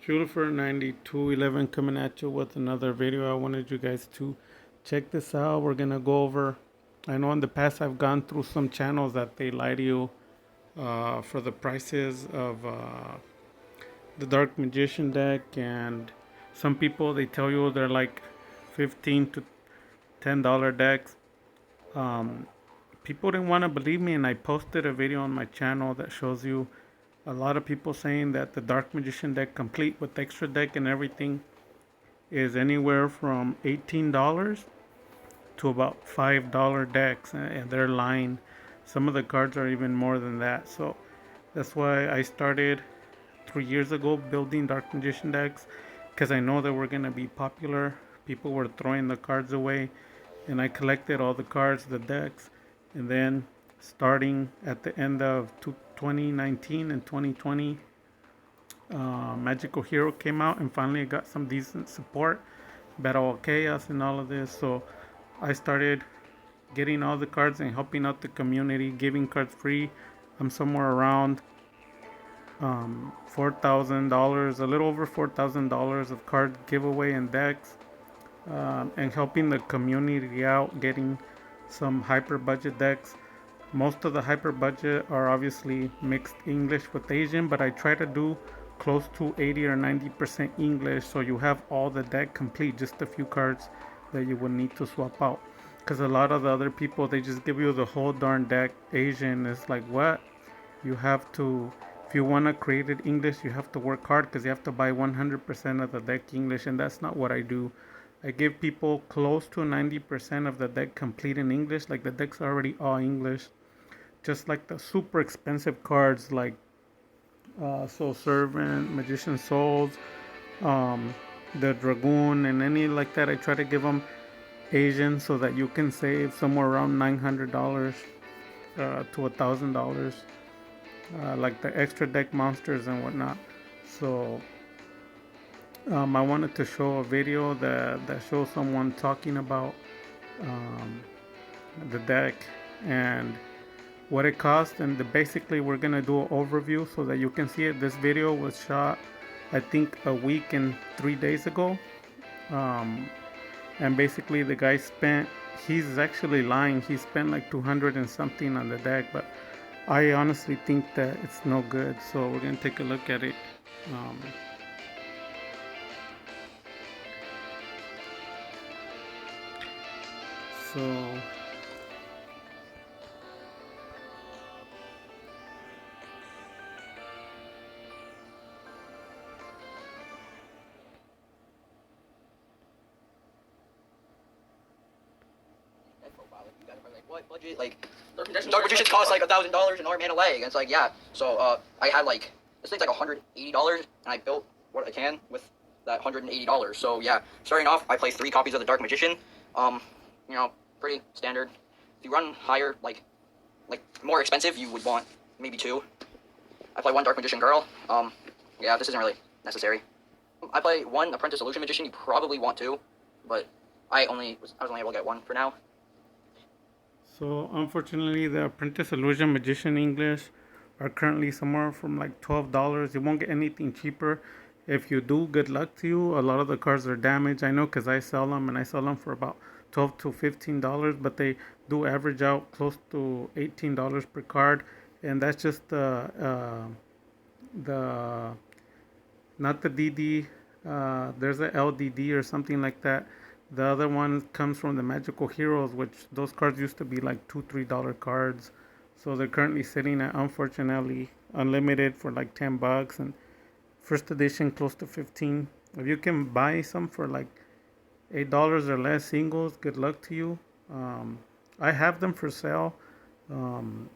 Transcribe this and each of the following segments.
Culifer 9211 coming at you with another video. I wanted you guys to check this out. We're gonna go over. I know in the past I've gone through some channels that they lie to you for the prices of the Dark Magician deck, and some people they tell you they're like $15 to $10 decks. Um, People didn't want to believe me, and I posted a video on my channel that shows you a lot of people saying that the Dark Magician deck, complete with extra deck and everything, is anywhere from $18 to about $5 decks, and they're lying. Some of the cards are even more than that. So that's why I started 3 years ago building Dark Magician decks, because I know they were going to be popular. People were throwing the cards away, and I collected all the cards, the decks, and then starting at the end of 2019 and 2020, Magical Hero came out, and finally I got some decent support, Battle of Chaos, and all of this. So I started getting all the cards and helping out the community, giving cards free. I'm somewhere around $4,000, a little over $4,000 of card giveaway and decks, and helping the community out, getting some hyper budget decks. Most of the hyper budget are obviously mixed English with Asian, but I try to do close to 80 or 90% English, so you have all the deck complete, just a few cards that you will need to swap out. Because a lot of the other people, they just give you the whole darn deck Asian. It's like, what? You have to, if you want to create it English, you have to work hard, because you have to buy 100% of the deck English, and that's not what I do. I give people close to 90% of the deck complete in English, like the deck's already all English. Just like the super expensive cards like Soul Servant, Magician Souls, um, the Dragoon, and any like that, I try to give them Asian so that you can save somewhere around $900 to $1,000, like the extra deck monsters and whatnot. So I wanted to show a video that shows someone talking about um, the deck and what it costs, and basically we're gonna do an overview so that you can see it. This video was shot, I think, a week and 3 days ago, um, and basically the guy spent, he's actually lying, he spent like 200 and something on the deck, but I honestly think that it's no good. So we're gonna take a look at it. um, so What budget? Like, Dark Magicians cost like $1,000 an arm and a leg. And it's like, yeah. So I had like, this thing's like $180, and I built what I can with that $180. So yeah, starting off, I play 3 copies of the Dark Magician. You know, pretty standard. If you run higher, like more expensive, you would want maybe 2. I play 1 Dark Magician Girl. Yeah, this isn't really necessary. I play 1 Apprentice Illusion Magician. You probably want 2, but I was only able to get 1 for now. So unfortunately, the Apprentice Illusion Magician English are currently somewhere from like $12. You won't get anything cheaper. If you do, good luck to you. A lot of the cards are damaged. I know, because I sell them, and I sell them for about $12 to $15, but they do average out close to $18 per card, and that's just the not the DD. There's a LDD or something like that. The other one comes from the Magical Heroes, which those cards used to be like $2-3 cards. So they're currently sitting at, unfortunately, unlimited for like $10, and first edition close to 15. If you can buy some for like $8 or less singles, good luck to you. I have them for sale. Um,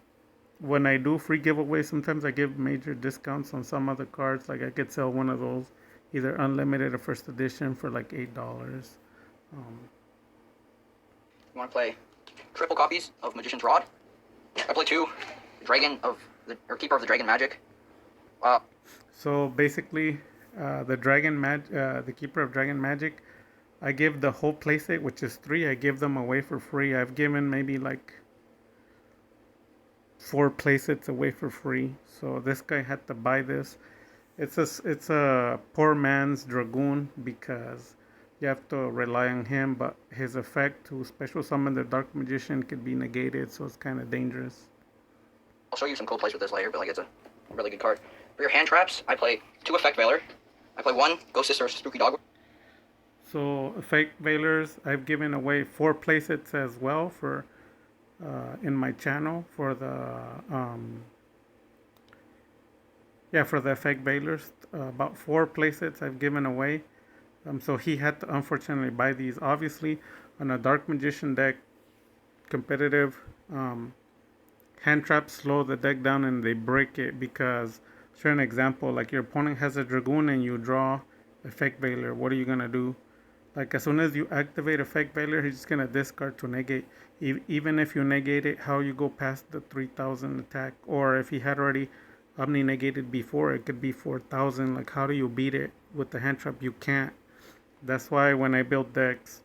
when I do free giveaways, sometimes I give major discounts on some other cards. Like I could sell one of those, either unlimited or first edition, for like $8. You want to play triple copies of Magician's Rod. I play 2 Keeper of the Dragon Magic. So basically, the Keeper of Dragon Magic, I give the whole playset, which is 3. I give them away for free. I've given maybe like 4 playsets away for free. So this guy had to buy this. It's a poor man's dragoon because you have to rely on him, but his effect to special summon the dark magician could be negated, so it's kind of dangerous. I'll show you some cool plays with this later, but like it's a really good card. For your hand traps, I play 2 Effect Veiler. I play 1 Ghost Sister Spooky Dog. So fake veilers, I've given away 4 playsets as well for in my channel for the for the effect veilers. About 4 playsets I've given away. So he had to unfortunately buy these. Obviously, on a dark magician deck, competitive hand traps slow the deck down and they break it because. Show an example, like your opponent has a dragoon and you draw effect veiler. What are you gonna do? Like as soon as you activate effect veiler, he's just gonna discard to negate. Even if you negate it, how you go past the 3,000 attack, or if he had already omni negated before, it could be 4,000. Like how do you beat it with the hand trap? You can't. That's why when I build decks,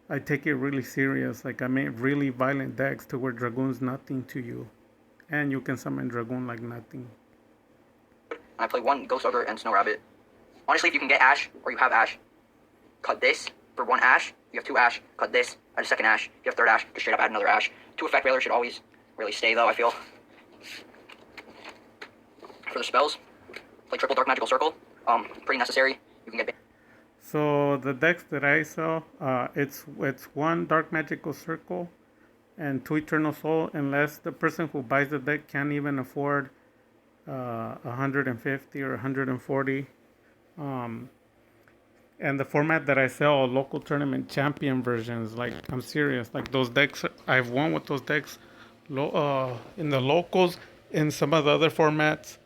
I take it really serious. Like I make really violent decks to where dragoon's nothing to you, and you can summon dragoon like nothing. I play 1 Ghost Ogre and Snow Rabbit. Honestly, if you can get Ash, or you have Ash, cut this for 1 Ash. If you have 2 Ash, cut this, add a 2nd Ash. If you have 3rd Ash, just straight up add another Ash. 2 Effect Veiler should always really stay though, I feel. For the spells, play triple Dark Magical Circle. Pretty necessary. You can get... So the decks that I sell, it's 1 Dark Magical Circle and 2 Eternal Soul, unless the person who buys the deck can't even afford 150 or 140. And the format that I sell are local tournament champion versions. Like I'm serious. Like those decks, I've won with those decks in the locals, in some of the other formats.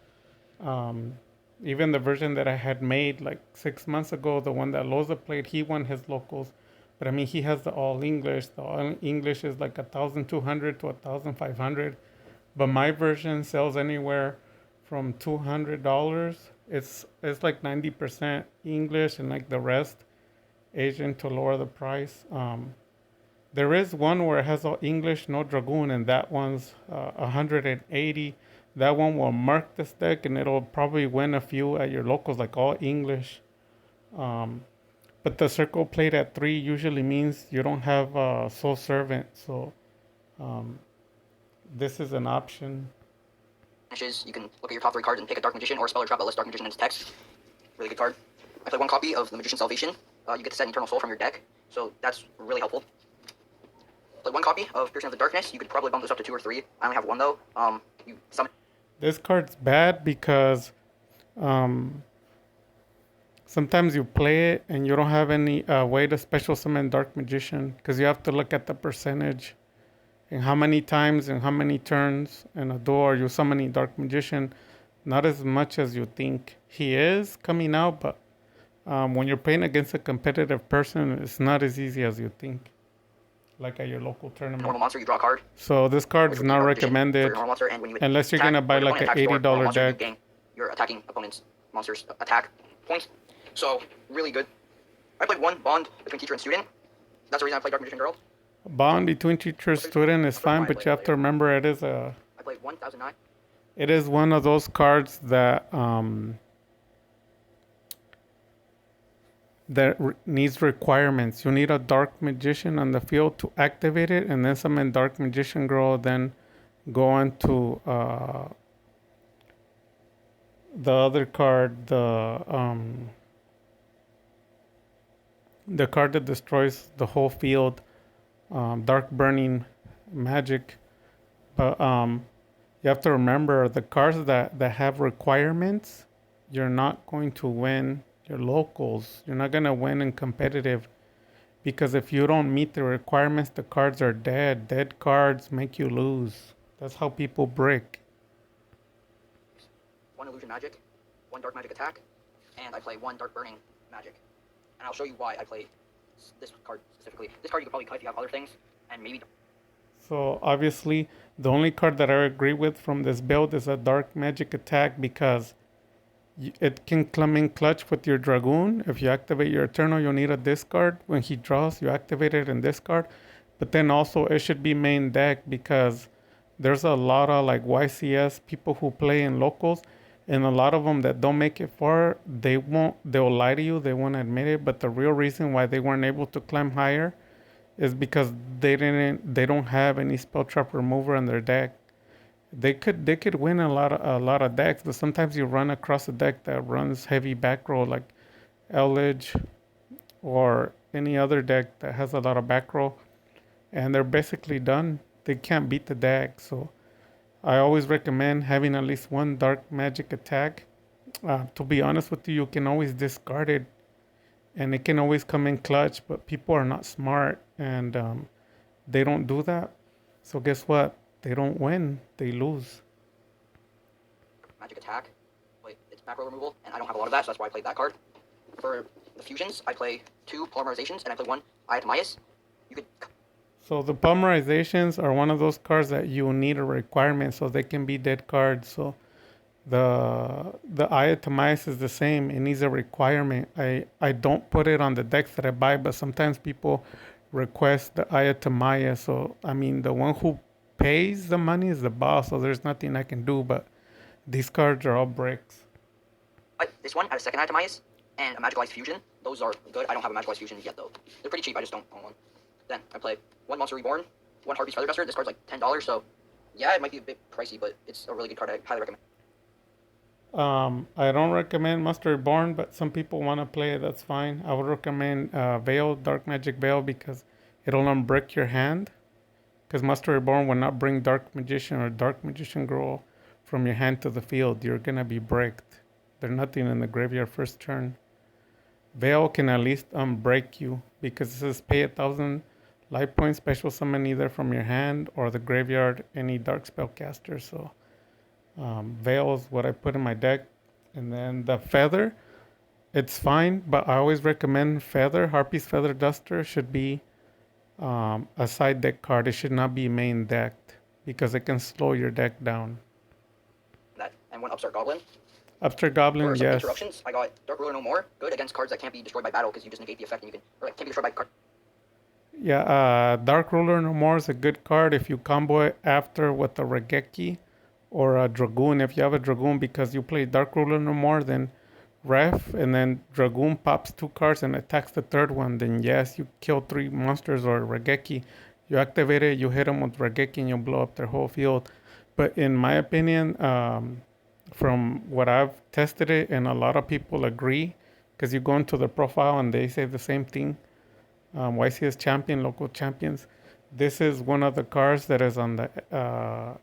Even the version that I had made like 6 months ago, the one that Loza played, he won his locals. But I mean, he has the all English. The all English is like 1,200 to 1,500. But my version sells anywhere from $200. It's like 90% English and like the rest Asian to lower the price. There is one where it has all English, no dragoon, and that one's 180. That one will mark this deck and it'll probably win a few at your locals, like all English. But the circle played at 3 usually means you don't have Soul Servant, so this is an option. You can look at your top 3 cards and pick a Dark Magician or a spell or trap that lists Dark Magician in its text. Really good card. I play 1 copy of the Magician's Salvation. You get to set an Eternal Soul from your deck, so that's really helpful. Play 1 copy of Piercing of the Darkness. You could probably bump this up to 2 or 3. I only have 1 though. You summon. This card's bad because sometimes you play it and you don't have any way to special summon Dark Magician because you have to look at the percentage and how many times and how many turns in a duel are you summoning Dark Magician. Not as much as you think. He is coming out, but when you're playing against a competitive person, it's not as easy as you think. Like at your local tournament. Normal monster, you draw a card. So this card is not recommended Monster, and when you unless you're gonna buy like an $80 deck. You your attacking opponent's monster's attack points. So really good. I played 1 bond between teacher and student. That's the reason I played Dark Magician Girl. Bond between teacher and student is fine, but you have to remember I played 1009. It is one of those cards that needs requirements. You need a Dark Magician on the field to activate it, and then summon Dark Magician Girl, then go on to the other card, the card that destroys the whole field, Dark Burning Magic. But you have to remember the cards that have requirements, you're not going to win your locals. You're not going to win in competitive because if you don't meet the requirements, the cards are dead. Dead cards make you lose. That's how people break. 1 Illusion Magic, 1 Dark Magic Attack, and I play 1 Dark Burning Magic. And I'll show you why I play this card specifically. This card you could probably cut if you have other things, and maybe... So obviously, the only card that I agree with from this build is a Dark Magic Attack because it can come in clutch with your Dragoon. If you activate your Eternal, you'll need a discard. When he draws, you activate it and discard. But then also, it should be main deck because there's a lot of like YCS people who play in locals, and a lot of them that don't make it far, they'll lie to you, they won't admit it, but the real reason why they weren't able to climb higher is because they don't have any spell trap remover on their deck. They could win a lot of decks, but sometimes you run across a deck that runs heavy back row like Eldritch or any other deck that has a lot of back row, and they're basically done. They can't beat the deck. So I always recommend having at least one dark magic attack. To be honest with you, you can always discard it, and it can always come in clutch. But people are not smart, and they don't do that. So guess what? They don't win. They lose. Magic attack, but it's macro removal, and I don't have a lot of that, so that's why I played that card. For the fusions, I play 2 polymerizations, and I play 1 Ayatamias. You could. So the polymerizations are one of those cards that you need a requirement, so they can be dead cards. So the Ayatamias is the same. It needs a requirement. I don't put it on the decks that I buy, but sometimes people request the Ayatamaya. So I mean, the one who pays the money is the boss. So there's nothing I can do. But these cards are all bricks. But this one, I had a second Ayatamias, and a Magicalized Fusion. Those are good. I don't have a Magicalized Fusion yet, though. They're pretty cheap, I just don't own one. Then I play 1 Monster Reborn, 1 Harpy's Feather Duster. This card's like $10, so yeah, it might be a bit pricey, but it's a really good card. I highly recommend. I don't recommend Mustard Born, but some people want to play it. That's fine. I would recommend Veil, Dark Magic Veil, because it'll unbrick your hand. Because Master Reborn will not bring Dark Magician or Dark Magician Girl from your hand to the field. You're gonna be bricked. There's nothing in the graveyard first turn. Veil can at least unbreak you because it says pay 1,000 life points, special summon either from your hand or the graveyard any dark spellcaster. So Veil is what I put in my deck. And then the Feather, it's fine, but I always recommend Feather. Harpy's Feather Duster should be a side deck card. It should not be main decked because it can slow your deck down. That and 1 Upstart Goblin. Upstart Goblin, For some yes. interruptions, I got Dark Ruler No More. Good against cards that can't be destroyed by battle because you just negate the effect and you can, or like can't be destroyed by card. Yeah, Dark Ruler No More is a good card if you combo it after with a Regeki or a Dragoon. If you have a Dragoon because you play Dark Ruler No More, then Ref, and then Dragoon pops 2 cards and attacks the third one, then yes, you kill 3 monsters or Regeki. You activate it, you hit them with Regeki, and you blow up their whole field. But in my opinion, from what I've tested it, and a lot of people agree, because you go into the profile and they say the same thing. YCS champion, local champions. This is one of the cards that is on the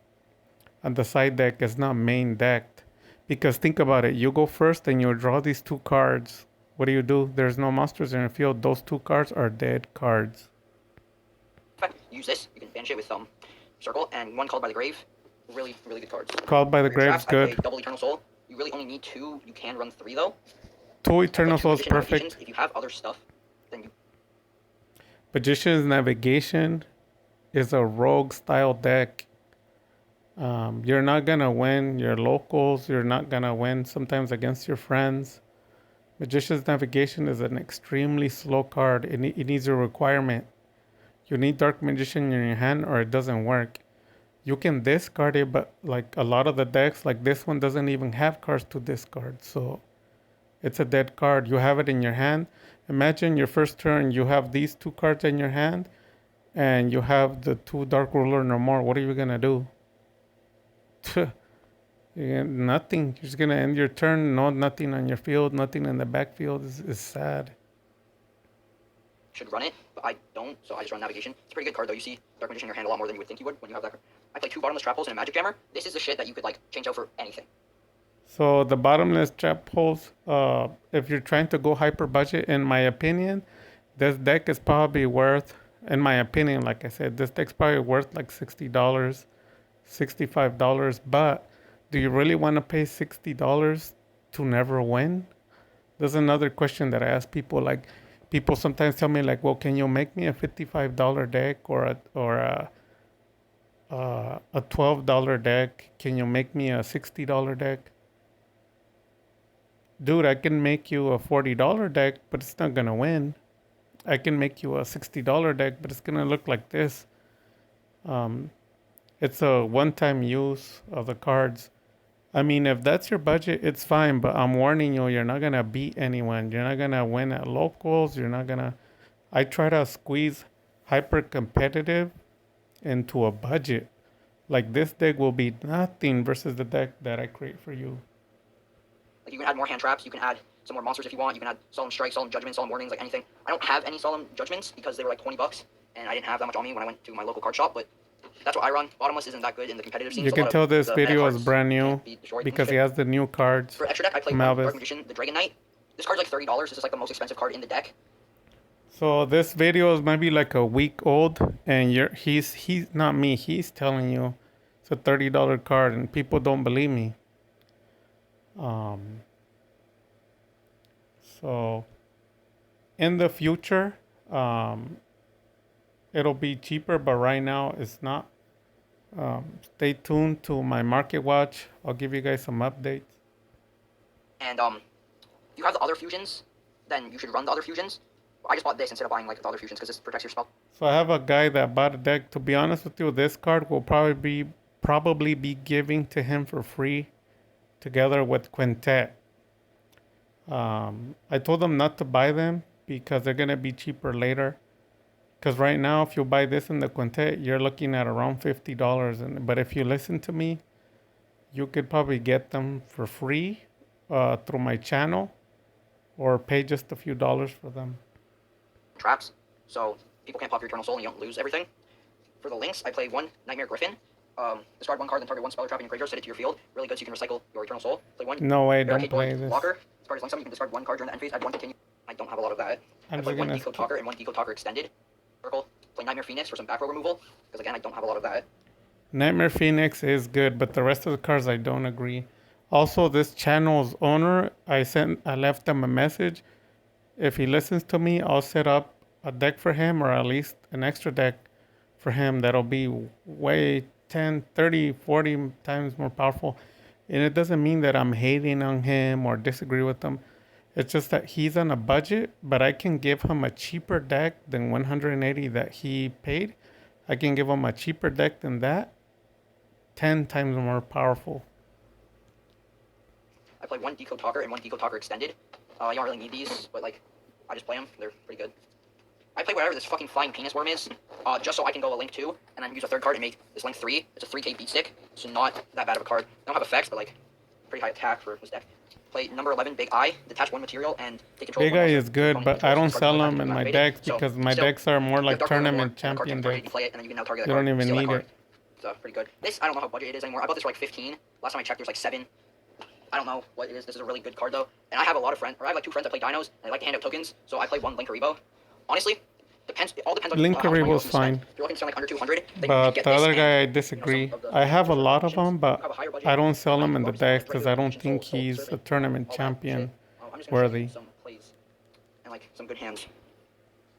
side deck. It's not main decked. Because think about it, you go first and you draw these 2 cards. What do? There's no monsters in the field. Those 2 cards are dead cards. Effect. Use this. You can banish it with Circle and 1 Called by the Grave. Really, really good cards. Called by the For your Grave's drafts, I play good. double Eternal Soul. You really only need 2. You can run 3 though. 2 I play Eternal 2 Souls Magician perfect. Navigations. If you have other stuff, then you. Magician's Navigation is a rogue style deck. You're not gonna win your locals. You're not gonna win sometimes against your friends. Magician's Navigation is an extremely slow card. It needs a requirement. You need Dark Magician in your hand or it doesn't work. You can discard it, but like a lot of the decks, like this one doesn't even have cards to discard. So it's a dead card. You have it in your hand. Imagine your first turn, you have these 2 cards in your hand, and you have the 2 Dark Ruler No More. What are you gonna do? Nothing. You're just gonna end your turn. No, nothing on your field. Nothing in the backfield. Is sad. Should run it, but I don't, so I just run Navigation. It's a pretty good card though. You see Dark Magician in your hand a lot more than you would think you would when you have that card. I play 2 Bottomless Trap Holes and a Magic Jammer. This is the shit that you could like change out for anything. So the bottomless trap holes. If you're trying to go hyper budget, in my opinion, this deck is probably worth. In my opinion, like I said, this deck's probably worth like $60, $65. But do you really want to pay $60 to never win? There's another question that I ask people. Like, people sometimes tell me, like, well, can you make me a $55 deck or a $12 deck? Can you make me a $60 deck? Dude, I can make you a $40 deck, but it's not gonna win. I can make you a $60 deck, but it's gonna look like this. Um, It's a one-time use of the cards. I mean, if that's your budget, it's fine, but I'm warning you, you're not gonna beat anyone. You're not gonna win at locals. You're not gonna. I try to squeeze hyper competitive into a budget. Like this deck will be nothing versus the deck that I create for you. Like you can add more hand traps. You can add some more monsters if you want. You can add solemn strikes, solemn judgments, solemn warnings, like anything. I don't have any solemn judgments because they were like $20, and I didn't have that much on me when I went to my local card shop. But that's what I run. Bottomless isn't that good in the competitive scene. You So a can lot tell of this the meta video is cards brand new can't be destroyed and because he shit. has the new cards For extra deck, I play from one Alvis. Dark Magician, the Dragon Knight. This card's like $30. This is like the most expensive card in the deck. So this video is maybe like a week old, and he's not me. He's telling you it's a $30 card, and people don't believe me. Um, so in the future, it'll be cheaper, but right now it's not. Stay tuned to my market watch. I'll give you guys some updates. And if you have the other fusions, then you should run the other fusions. I just bought this instead of buying like the other fusions because this protects your spell. So I have a guy that bought a deck. To be honest with you, this card will probably be giving to him for free, together with Quintet. I told him not to buy them because they're gonna be cheaper later. Because right now, if you buy this in the Quintet, you're looking at around $50. But if you listen to me, you could probably get them for free through my channel, or pay just a few dollars for them. Traps, so people can't pop your Eternal Soul and you don't lose everything. For the links, I play one Nightmare Griffin. Discard one card, then target one spell or trap in your graveyard, set it to your field. Really good, so you can recycle your Eternal Soul. Play one. No way, don't Barricade play Door this. Blocker. This card is link summon. You can discard one card during the end phase. Add one continue. I don't have a lot of that. I'm I play just one gonna Decode Talker and one Decode Talker Extended. Circle. Play Nightmare Phoenix for some back row removal, because again, I don't have a lot of that. Nightmare Phoenix is good, but the rest of the cards I don't agree. Also, this channel's owner, I left him a message. If he listens to me, I'll set up a deck for him, or at least an extra deck for him that'll be way 10, 30, 40 times more powerful. And it doesn't mean that I'm hating on him or disagree with him. It's just that he's on a budget, but I can give him a cheaper deck than 180 that he paid. I can give him a cheaper deck than that, 10 times more powerful. I play one Decode Talker and one Decode Talker Extended. You don't really need these, but like, I just play them. They're pretty good. I play whatever this fucking flying penis worm is, just so I can go a link 2, and then use a third card and make this link 3. It's a 3k beat stick, so not that bad of a card. I don't have effects, but like, pretty high attack for this deck. Play number 11, Big Eye, detach one material, and take control Big of one Eye monster. is good, Opponent but I controls don't this card sell until them after in you my activate it. decks So, because my still, decks are more you like have Dark Ruler tournament Lore, and the card champion gets targeted, decks. you play it, and then you can now target that You card. don't even Steal that need card. it. So, pretty good. This, I don't know how budget it is anymore. I bought this for like 15. Last time I checked, there's like 7. I don't know what it is. This is a really good card though. And I have a lot of friends, or I have like 2 friends that play Dinos, and they like to hand out tokens. So I play one Linkaribo. Honestly, it all depends on how much money you're Linkaribo's looking to spend. fine. If you're looking to spend like under 200, then you But should get the this other and, guy, I some disagree. of the I have a future lot of options. them, but You have a higher budget, I don't sell them in the Dark decks Soul, because I don't Magician think Soul, he's Serpent, a tournament all that champion shit. I'm just gonna show worthy. you some plays and like some good hands.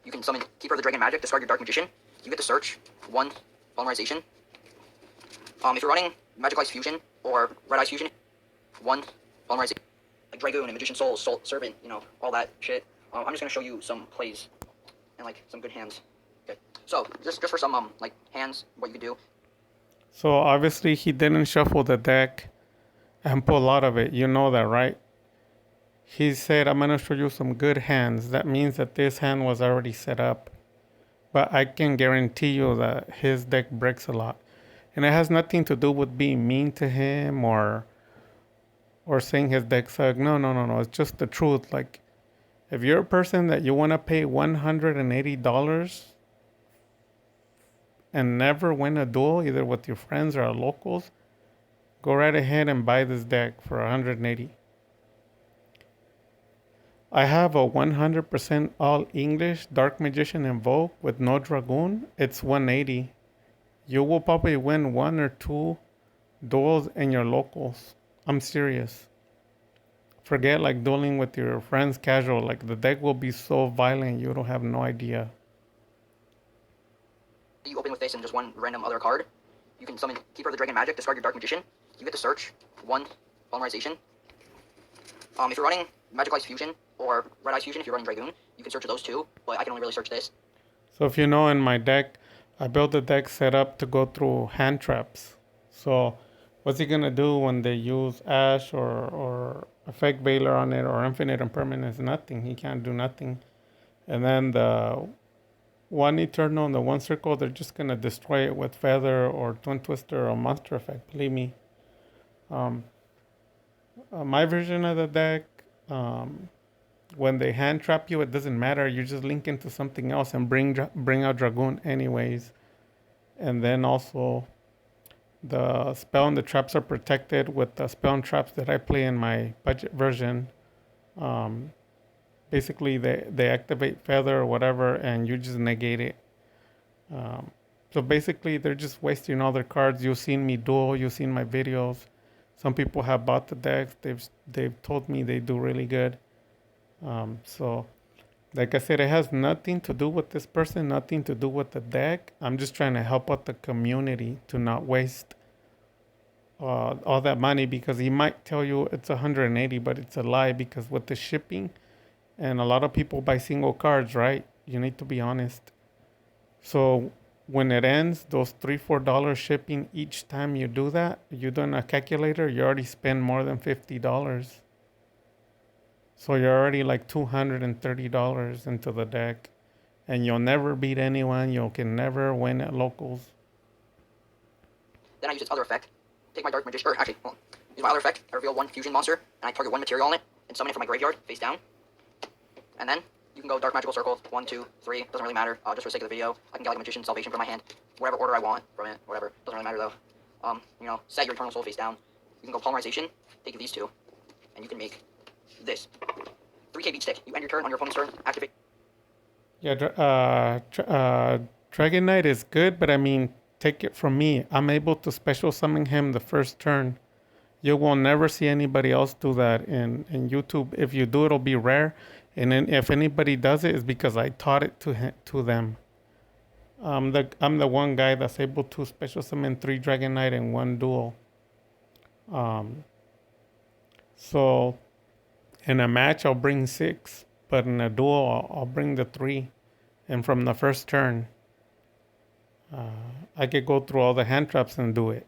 You can summon Keeper of the Dragon Magic, discard your Dark Magician. You get to search 1 Polymerization. If you're running Magic Ice Fusion or Red Ice Fusion, 1 Polymerization. Like Dragoon and Magician Soul, Serpent, all that shit. I'm just gonna show you some plays and like some good hands. Okay, so just for some like hands, what you could do. So obviously he didn't shuffle the deck and pull out of it. You know that, right? He said, I'm gonna show you some good hands. That means that this hand was already set up. But I can guarantee you that his deck breaks a lot. And it has nothing to do with being mean to him or saying his deck sucks. No. It's just the truth. Like, if you're a person that you want to pay $180 and never win a duel, either with your friends or locals, go right ahead and buy this deck for 180. I have a 100% all English Dark Magician Invoke with no Dragoon. It's 180. You will probably win 1 or 2 duels in your locals. I'm serious. Forget like dueling with your friends casual. Like the deck will be so violent you don't have no idea. You open with this and just one random other card. You can summon Keeper of the Dragon Magic, discard your Dark Magician. You get to search 1 Polymerization. If you're running Magic Ice Fusion or Red Ice Fusion, if you're running Dragoon, you can search those 2, but I can only really search this. So if you know in my deck, I built the deck set up to go through hand traps. So what's he gonna do when they use Ash or Effect Veiler on it or Infinite Impermanence? Nothing. He can't do nothing. And then the one Eternal and the one Circle, they're just gonna destroy it with Feather or Twin Twister or Monster Effect. Believe me. Um, my version of the deck, um, when they hand trap you, it doesn't matter. You just link into something else and bring out Dragoon anyways. And then also the spell and the traps are protected with the spell and traps that I play in my budget version. Um, Basically, they activate Feather or whatever, and you just negate it. Um, so basically, they're just wasting all their cards. You've seen me duel. You've seen my videos. Some people have bought the decks. They've told me they do really good. So like I said, it has nothing to do with this person, nothing to do with the deck. I'm just trying to help out the community to not waste all that money because he might tell you it's 180, but it's a lie because with the shipping and a lot of people buy single cards, right? You need to be honest. So when it ends, those $3-4 shipping each time you do that, you do a calculator, you already spend more than $50. So you're already like $230 into the deck, and you'll never beat anyone. You can never win at locals. Then I use its other effect. Take my Dark Magician, or actually, hold on. Use my other effect. I reveal one fusion monster, and I target one material on it, and summon it from my graveyard, face down. And then you can go Dark Magical Circles, 1, 2, 3, doesn't really matter, just for the sake of the video. I can get like a Magician Salvation from my hand, whatever order I want from it, whatever, doesn't really matter though. Set your Eternal Soul face down. You can go Polymerization, take these two, and you can make this. 3k beat stick. You end your turn on your opponent's turn, activate. Yeah, Dragon Knight is good, but I mean, take it from me. I'm able to special summon him the first turn. You will never see anybody else do that in YouTube. If you do, it'll be rare. And then if anybody does it, it's because I taught it to them. I'm the one guy that's able to special summon 3 Dragon Knight in one duel. So in a match, I'll bring 6, but in a duel, I'll bring the 3. And from the first turn, I could go through all the hand traps and do it.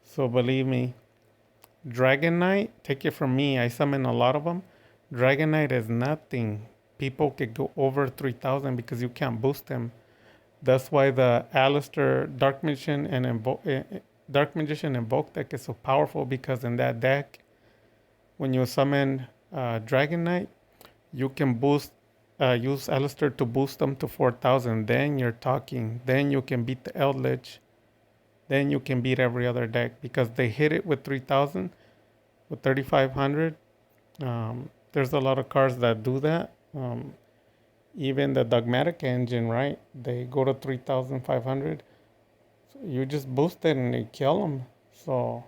So believe me, Dragon Knight, take it from me. I summon a lot of them. Dragon Knight is nothing. People could go over 3,000 because you can't boost them. That's why the Alistair Dark Magician and Invoke deck is so powerful because in that deck, when you summon Dragon Knight, you can use Alistair to boost them to 4,000. Then you're talking. Then you can beat the Eldritch. Then you can beat every other deck because they hit it with 3,000, with 3,500. There's a lot of cards that do that. Even the Dogmatic Engine, right? They go to 3,500. So you just boost it and you kill them. So,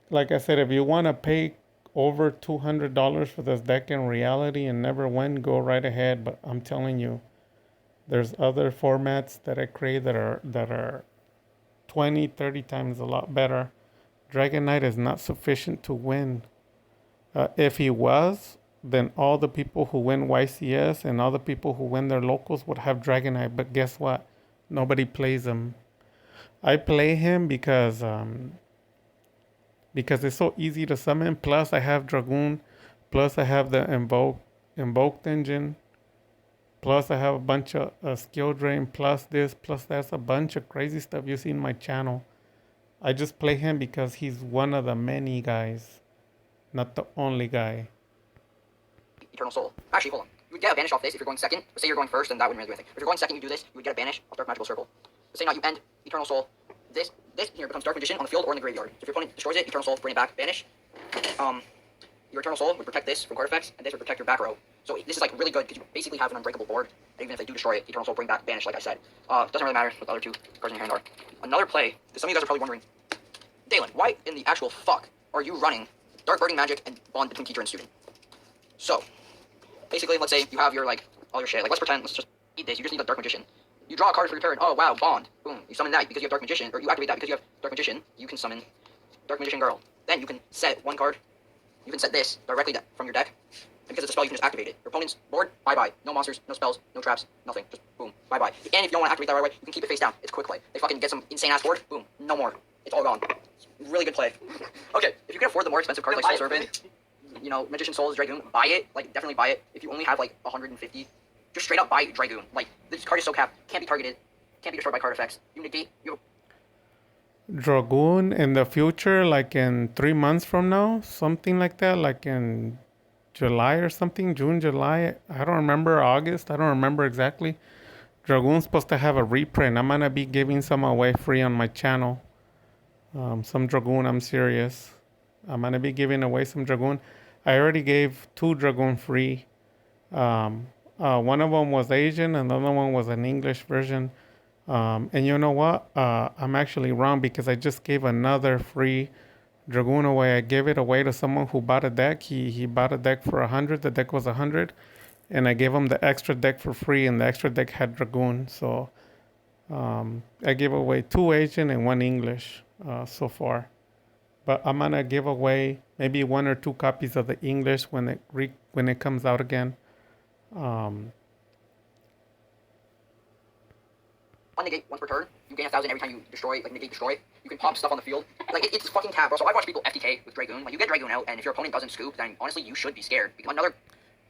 like I said, if you want to pay over $200 for this deck in reality and never win, go right ahead. But I'm telling you, there's other formats that I create that are 20, 30 times a lot better. Dragon Knight is not sufficient to win. If he was, then all the people who win YCS and all the people who win their locals would have Dragon Knight. But guess what? Nobody plays him. I play him because it's so easy to summon. Plus, I have Dragoon. Plus, I have the Invoked Engine. Plus, I have a bunch of skill drain. Plus this, plus that's a bunch of crazy stuff you see in my channel. I just play him because he's one of the many guys, not the only guy. Eternal Soul. Actually, hold on. You would get a banish off this if you're going second. But say you're going first, then that wouldn't really do anything. If you're going second, you do this, you would get a banish off Dark Magical Circle. But say now you end Eternal Soul. This here becomes Dark Magician on the field or in the graveyard. So if your opponent destroys it, Eternal Soul, bring it back, banish. Your Eternal Soul would protect this from card effects, and this would protect your back row. So this is like really good because you basically have an unbreakable board. And even if they do destroy it, Eternal Soul, bring back, banish, like I said. Doesn't really matter what the other 2 cards in your hand are. Another play, because some of you guys are probably wondering, Dalen, why in the actual fuck are you running Dark Birding Magic and Bond between teacher and student? So, basically, let's say you have your, all your shit. Let's pretend, let's just eat this. You just need a Dark Magician. You draw a card for your turn. Oh, wow, Bond. Boom. You summon that because you have Dark Magician, or you activate that because you have Dark Magician. You can summon Dark Magician Girl. Then you can set one card. You can set this directly from your deck. And because it's a spell, you can just activate it. Your opponent's board, bye-bye. No monsters, no spells, no traps, nothing. Just boom. Bye bye. And if you don't want to activate that right away, you can keep it face down. It's quick play. They fucking get some insane ass board. Boom. No more. It's all gone. Really good play. Okay, if you can afford the more expensive cards like Soul Servant, you know, Magician Souls, Dragoon, buy it. Like, definitely buy it. If you only have like 150, just straight up buy Dragoon. Like, this card is so capped. Can't be targeted. Can't be destroyed by card effects. You negate. You. Dragoon in the future, like in 3 months from now, something like that, like in July or something, June, July. I don't remember, August. I don't remember exactly. Dragoon's supposed to have a reprint. I'm gonna be giving some away free on my channel. Some Dragoon, I'm serious. I'm gonna be giving away some Dragoon. I already gave 2 Dragoon free. One of them was Asian, and the other one was an English version. And you know what? I'm actually wrong because I just gave another free Dragoon away. I gave it away to someone who bought a deck. He bought a deck for 100. The deck was 100, and I gave him the extra deck for free, and the extra deck had Dragoon. So I gave away 2 Asian and 1 English so far. But I'm gonna give away maybe 1 or 2 copies of the English when it comes out again. Um, One negate once per turn. You gain 1,000 every time you destroy, like negate destroy. You can pop stuff on the field. Like it's fucking cap, bro. So I watch people FTK with Dragoon. Like you get Dragoon out, and if your opponent doesn't scoop, then honestly you should be scared. Because another.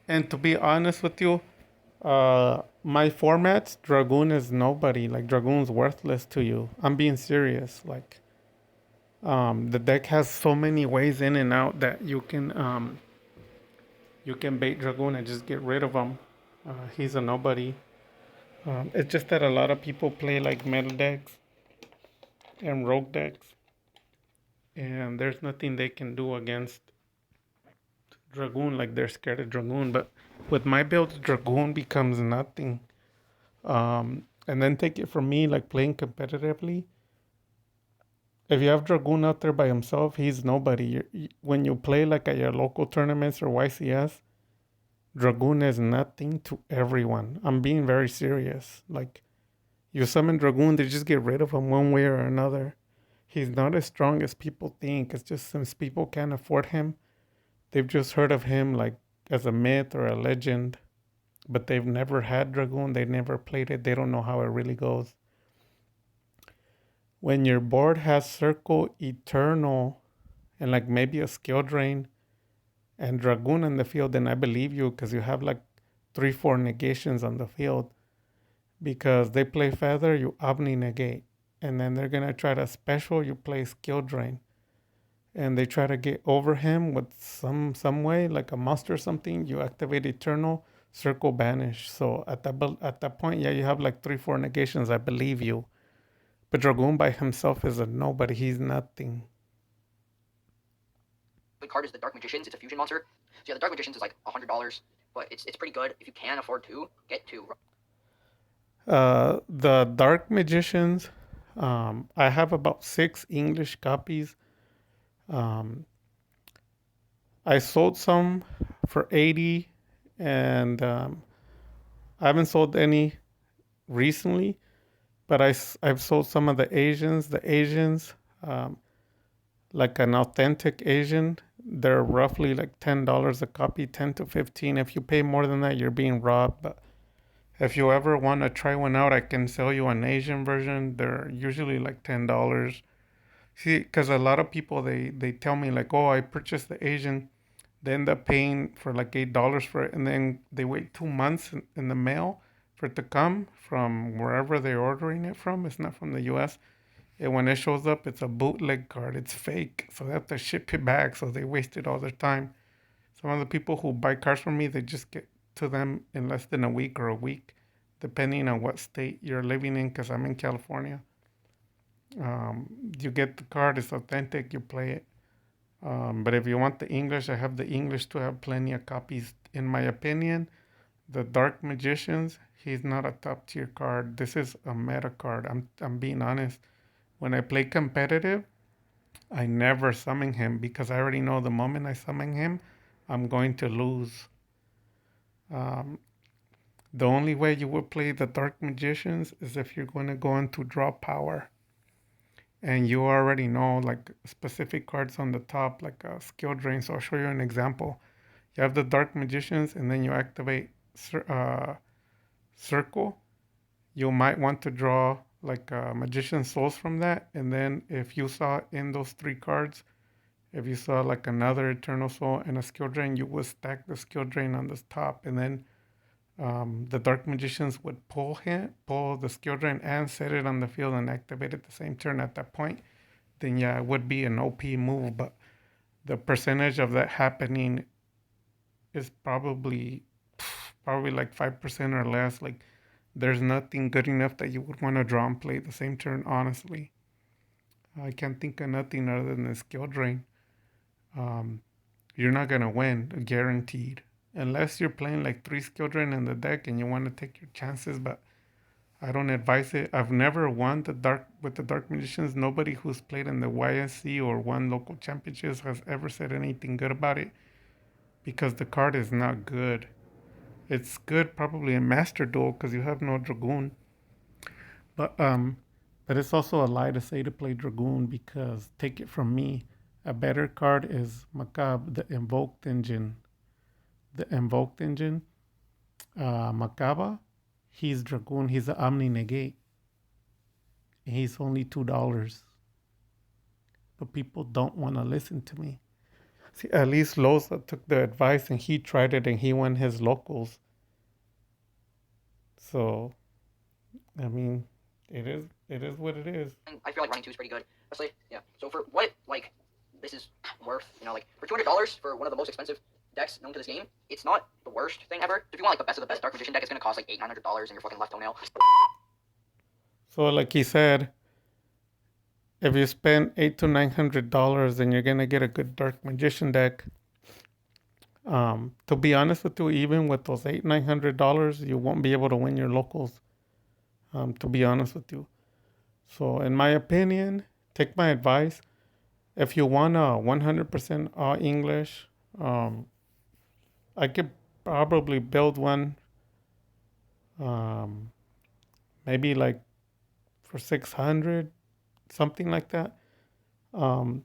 and to be honest with you, my formats, Dragoon is nobody. Like Dragoon's worthless to you. I'm being serious. Like the deck has so many ways in and out that you can bait Dragoon and just get rid of him. He's a nobody. It's just that a lot of people play like metal decks and rogue decks, and there's nothing they can do against Dragoon. Like they're scared of Dragoon, but with my build, Dragoon becomes nothing. And then take it from me, like playing competitively. If you have Dragoon out there by himself, he's nobody. When you play like at your local tournaments or YCS, Dragoon is nothing to everyone. I'm being very serious. Like you summon Dragoon, they just get rid of him one way or another. He's not as strong as people think. It's just since people can't afford him, they've just heard of him like as a myth or a legend, but they've never had Dragoon. They never played it. They don't know how it really goes. When your board has Circle Eternal and like maybe a skill drain and Dragoon in the field, then I believe you because you have like 3, 4 negations on the field. Because they play Feather, you Omni negate. And then they're gonna try to special, you play skill drain. And they try to get over him with some way, like a monster or something, you activate Eternal, Circle Banish. So at that point, yeah, you have like 3, 4 negations, I believe you. But Dragoon by himself is a nobody, he's nothing. Good card is the Dark Magicians. It's a fusion monster. So yeah, the Dark Magicians is like $100, but it's pretty good. If you can afford to, get two. The Dark Magicians, I have about 6 English copies. Um, I sold some for 80, and I haven't sold any recently, but I've sold some of the Asians. The Asians, um, like an authentic Asian, they're roughly like $10 a copy, 10 to 15. If you pay more than that, you're being robbed. But if you ever want to try one out, I can sell you an Asian version. They're usually like $10. See, because a lot of people they tell me like, oh, I purchased the Asian, they end up paying for like $8 for it, and then they wait 2 months in the mail for it to come from wherever they're ordering it from. It's not from the U.S. And when it shows up, it's a bootleg card. It's fake, so they have to ship it back. So they wasted all their time. Some of the people who buy cards from me, they just get to them in less than a week or a week, depending on what state you're living in. Because I'm in California. You get the card, it's authentic, you play it. But if you want the English, I have the English to have plenty of copies. In my opinion, the Dark Magicians, he's not a top tier card. This is a meta card. I'm being honest. When I play competitive, I never summon him because I already know the moment I summon him, I'm going to lose. Um, the only way you would play the Dark Magicians is if you're going to go into draw power. And you already know like specific cards on the top, like a skill drain. So I'll show you an example. You have the Dark Magicians, and then you activate Circle. you might want to draw like Magician's Souls from that. And then if you saw in those three cards, if you saw like another Eternal Soul and a skill drain, you would stack the skill drain on the top, and then the Dark Magicians would pull the skill drain and set it on the field and activate it the same turn at that point. Then yeah, it would be an OP move, but the percentage of that happening is probably like 5% or less. Like there's nothing good enough that you would want to draw and play the same turn. Honestly, I can't think of nothing other than the skill drain. Um, you're not gonna win, guaranteed, unless you're playing like three skill drain in the deck and you want to take your chances. But I don't advise it. I've never won the Dark Magicians. Nobody who's played in the YSC or won local championships has ever said anything good about it because the card is not good. It's good probably in Master Duel because you have no Dragoon, but it's also a lie to say to play Dragoon because take it from me, a better card is Macabre, the Invoked Engine. The Invoked Engine, Macabre, he's Dragoon. He's the Omni Negate. He's only $2, but people don't want to listen to me. See, at least Loza took the advice and he tried it and he won his locals. So, I mean, it is what it is. I feel like running two is pretty good. Honestly, yeah. So for what like this is worth, like for $200 for one of the most expensive decks known to this game, it's not the worst thing ever. If you want like the best of the best Dark Magician deck, it's gonna cost like $800-$900 in your fucking left toenail. So, like he said, if you spend $800 to $900, then you're gonna get a good Dark Magician deck. To be honest with you, even with those $900, you won't be able to win your locals. To be honest with you. So, in my opinion, take my advice. If you want a 100% all English, I could probably build one, um, maybe like for 600, something like that. Um,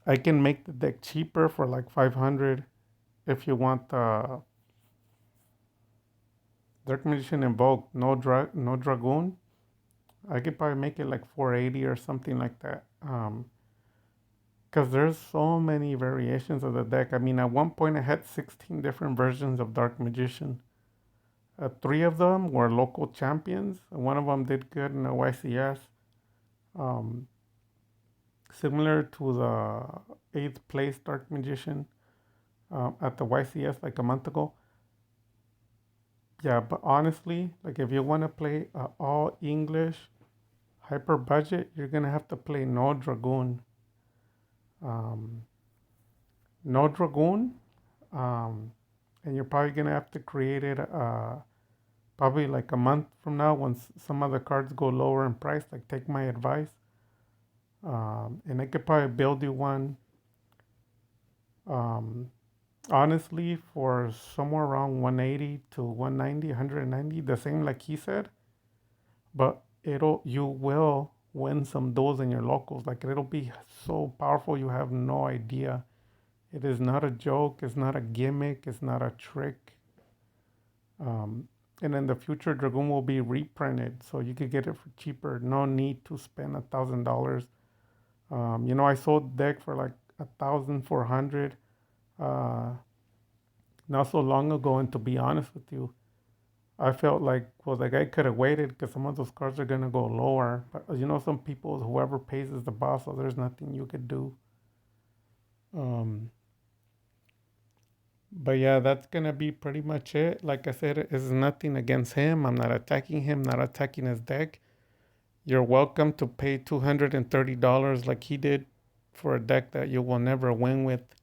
I can make the deck cheaper for like 500 if you want the Dark Magician Invoke, no Dragoon. I could probably make it like 480 or something like that. Because there's so many variations of the deck. I mean, at one point I had 16 different versions of Dark Magician. Three of them were local champions. One of them did good in the YCS. Um, Similar to the 8th place Dark Magician at the YCS like a month ago. Yeah, but honestly, like if you want to play all English hyper budget, you're gonna have to play no Dragoon. Um, no Dragoon, and you're probably gonna have to create it probably like a month from now once some of the cards go lower in price. Like take my advice, and I could probably build you one. Um, Honestly, for somewhere around 180 to 190, 190, the same like he said, but you will win some duels in your locals. Like it'll be so powerful, you have no idea. It is not a joke. It's not a gimmick. It's not a trick. And in the future, Dragoon will be reprinted, so you could get it for cheaper. No need to spend $1,000. I sold deck for like 1,400 not so long ago, and to be honest with you, I felt like, well, the guy could have waited because some of those cards are gonna go lower. But some people, whoever pays is the boss, so there's nothing you could do. Um, but yeah, that's gonna be pretty much it. Like I said, it's nothing against him. I'm not attacking him, not attacking his deck. You're welcome to pay $230 like he did for a deck that you will never win with.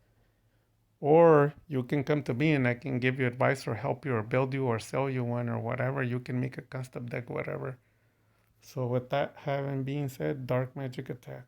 Or you can come to me and I can give you advice or help you or build you or sell you one or whatever. You can make a custom deck, whatever. So with that having been said, Dark Magic Attack.